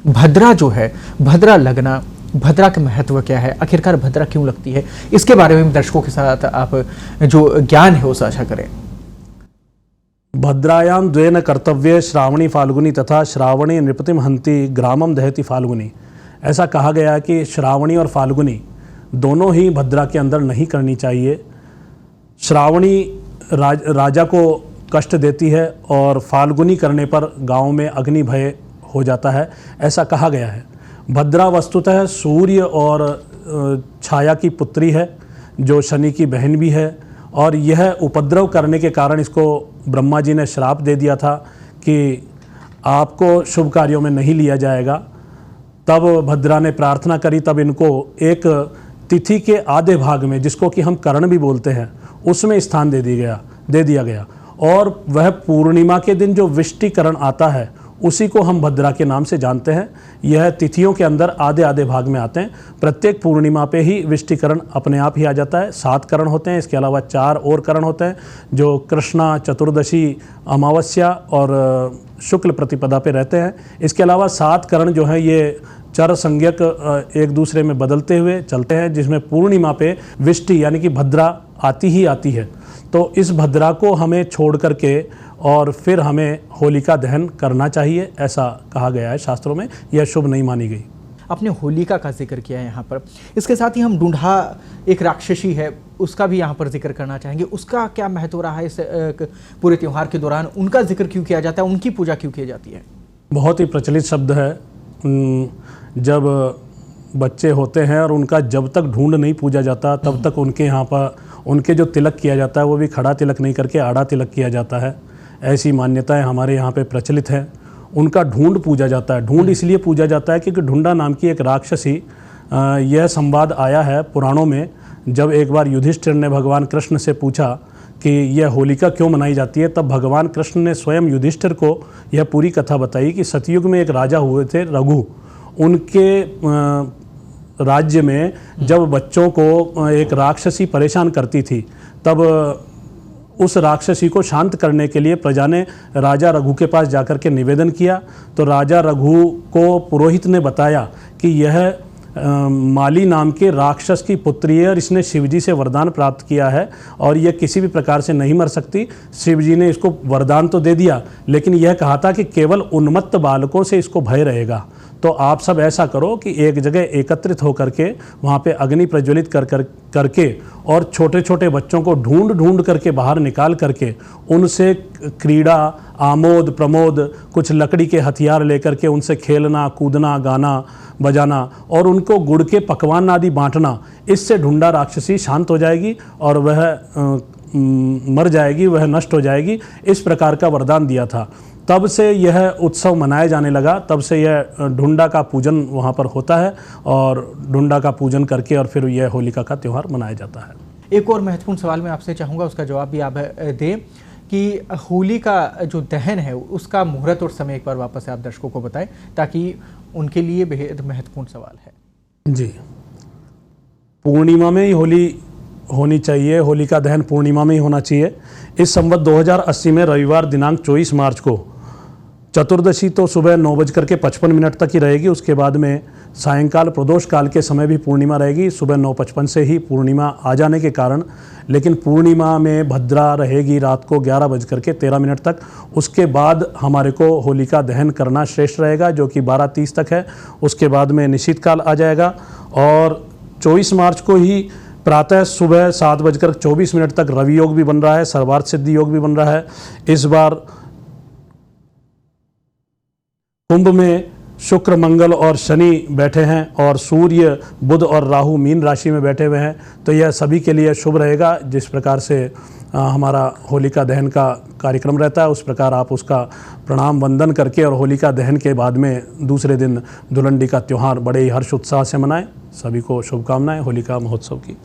भद्रा जो है, भद्रा लगना, भद्रा का महत्व क्या है, आखिरकार भद्रा क्यों लगती है, इसके बारे में दर्शकों के साथ आप जो ज्ञान है वो साझा करें। भद्रायां द्वेन कर्तव्ये श्रावणी फाल्गुनी तथा श्रावणी नृपतिम हंति ग्रामम दहति फाल्गुनी। ऐसा कहा गया है कि श्रावणी और फाल्गुनी दोनों ही भद्रा के अंदर नहीं करनी चाहिए। श्रावणी राजा को कष्ट देती है और फाल्गुनी करने पर गांव में अग्नि भय हो जाता है, ऐसा कहा गया है। भद्रा वस्तुतः सूर्य और छाया की पुत्री है, जो शनि की बहन भी है, और यह उपद्रव करने के कारण इसको ब्रह्मा जी ने श्राप दे दिया था कि आपको शुभ कार्यों में नहीं लिया जाएगा। तब भद्रा ने प्रार्थना करी, तब इनको एक तिथि के आधे भाग में, जिसको कि हम करण भी बोलते हैं, उसमें स्थान दे दिया गया और वह पूर्णिमा के दिन जो विष्टिकरण आता है उसी को हम भद्रा के नाम से जानते हैं। यह तिथियों के अंदर आधे आधे भाग में आते हैं। प्रत्येक पूर्णिमा पे ही विष्टिकरण अपने आप ही आ जाता है। 7 करण होते हैं, इसके अलावा 4 और करण होते हैं जो कृष्णा, चतुर्दशी, अमावस्या और शुक्ल प्रतिपदा पे रहते हैं। इसके अलावा 7 करण जो हैं ये चर संज्ञक एक दूसरे में बदलते हुए चलते हैं, जिसमें पूर्णिमा पे विष्टि यानी कि भद्रा आती ही आती है। तो इस भद्रा को हमें छोड़ करके और फिर हमें होलिका दहन करना चाहिए, ऐसा कहा गया है शास्त्रों में। यह शुभ नहीं मानी गई। आपने होलिका का जिक्र किया है यहाँ पर, इसके साथ ही हम ढूंढा एक राक्षसी है, उसका भी यहाँ पर जिक्र करना चाहेंगे। उसका क्या महत्व रहा है इस पूरे त्यौहार के दौरान, उनका जिक्र क्यों किया जाता है, उनकी पूजा क्यों की जाती है? बहुत ही प्रचलित शब्द है। जब बच्चे होते हैं और उनका जब तक ढूंढ नहीं पूजा जाता तब तक उनके यहाँ पर उनके जो तिलक किया जाता है वो भी खड़ा तिलक नहीं करके आड़ा तिलक किया जाता है। ऐसी मान्यताएं हमारे यहाँ पे प्रचलित है। उनका ढूंढ पूजा जाता है। ढूंढ इसलिए पूजा जाता है क्योंकि ढूंढा नाम की एक राक्षसी, यह संवाद आया है पुराणों में। जब एक बार युधिष्ठिर ने भगवान कृष्ण से पूछा कि यह होलिका क्यों मनाई जाती है, तब भगवान कृष्ण ने स्वयं युधिष्ठिर को यह पूरी कथा बताई कि सतयुग में एक राजा हुए थे रघु। उनके राज्य में जब बच्चों को एक राक्षसी परेशान करती थी, तब उस राक्षसी को शांत करने के लिए प्रजा ने राजा रघु के पास जाकर के निवेदन किया। तो राजा रघु को पुरोहित ने बताया कि यह माली नाम के राक्षस की पुत्री है और इसने शिवजी से वरदान प्राप्त किया है और यह किसी भी प्रकार से नहीं मर सकती। शिवजी ने इसको वरदान तो दे दिया, लेकिन यह कहा था कि केवल उन्मत्त बालकों से इसको भय रहेगा। तो आप सब ऐसा करो कि एक जगह एकत्रित होकर के वहाँ पे अग्नि प्रज्वलित करके और छोटे छोटे बच्चों को ढूंढ करके बाहर निकाल करके उनसे क्रीड़ा, आमोद प्रमोद, कुछ लकड़ी के हथियार लेकर के उनसे खेलना, कूदना, गाना बजाना और उनको गुड़ के पकवान आदि बांटना। इससे ढूंढा राक्षसी शांत हो जाएगी और वह मर जाएगी, वह नष्ट हो जाएगी। इस प्रकार का वरदान दिया था। तब से यह उत्सव मनाया जाने लगा। तब से यह ढूंढा का पूजन वहाँ पर होता है और ढूंढा का पूजन करके और फिर यह होलिका का त्यौहार मनाया जाता है। एक और महत्वपूर्ण सवाल मैं आपसे चाहूँगा, उसका जवाब भी आप दें कि होली का जो दहन है उसका मुहूर्त और समय एक बार वापस से आप दर्शकों को बताएं, ताकि उनके लिए बेहद महत्वपूर्ण सवाल है। जी, पूर्णिमा में ही होली होनी चाहिए। होलिका दहन पूर्णिमा में ही होना चाहिए। इस संवत 2080 में रविवार दिनांक 24 मार्च को चतुर्दशी तो सुबह 9:55 तक ही रहेगी। उसके बाद में सायंकाल प्रदोष काल के समय भी पूर्णिमा रहेगी, सुबह 9:55 से ही पूर्णिमा आ जाने के कारण। लेकिन पूर्णिमा में भद्रा रहेगी रात को 11:13 तक। उसके बाद हमारे को होलिका दहन करना श्रेष्ठ रहेगा, जो कि 12:30 तक है। उसके बाद में निशीत काल आ जाएगा और 24 मार्च को ही प्रातः सुबह 7:24 तक रवि योग भी बन रहा है, सर्वार्थ सिद्धि योग भी बन रहा है। इस बार कुंभ में शुक्र, मंगल और शनि बैठे हैं और सूर्य, बुध और राहु मीन राशि में बैठे हुए हैं। तो यह सभी के लिए शुभ रहेगा। जिस प्रकार से हमारा होलिका दहन का कार्यक्रम रहता है, उस प्रकार आप उसका प्रणाम वंदन करके और होलिका दहन के बाद में दूसरे दिन धुलंडी का त्यौहार बड़े ही हर्ष उत्साह से मनाएं। सभी को शुभकामनाएं होलिका महोत्सव की।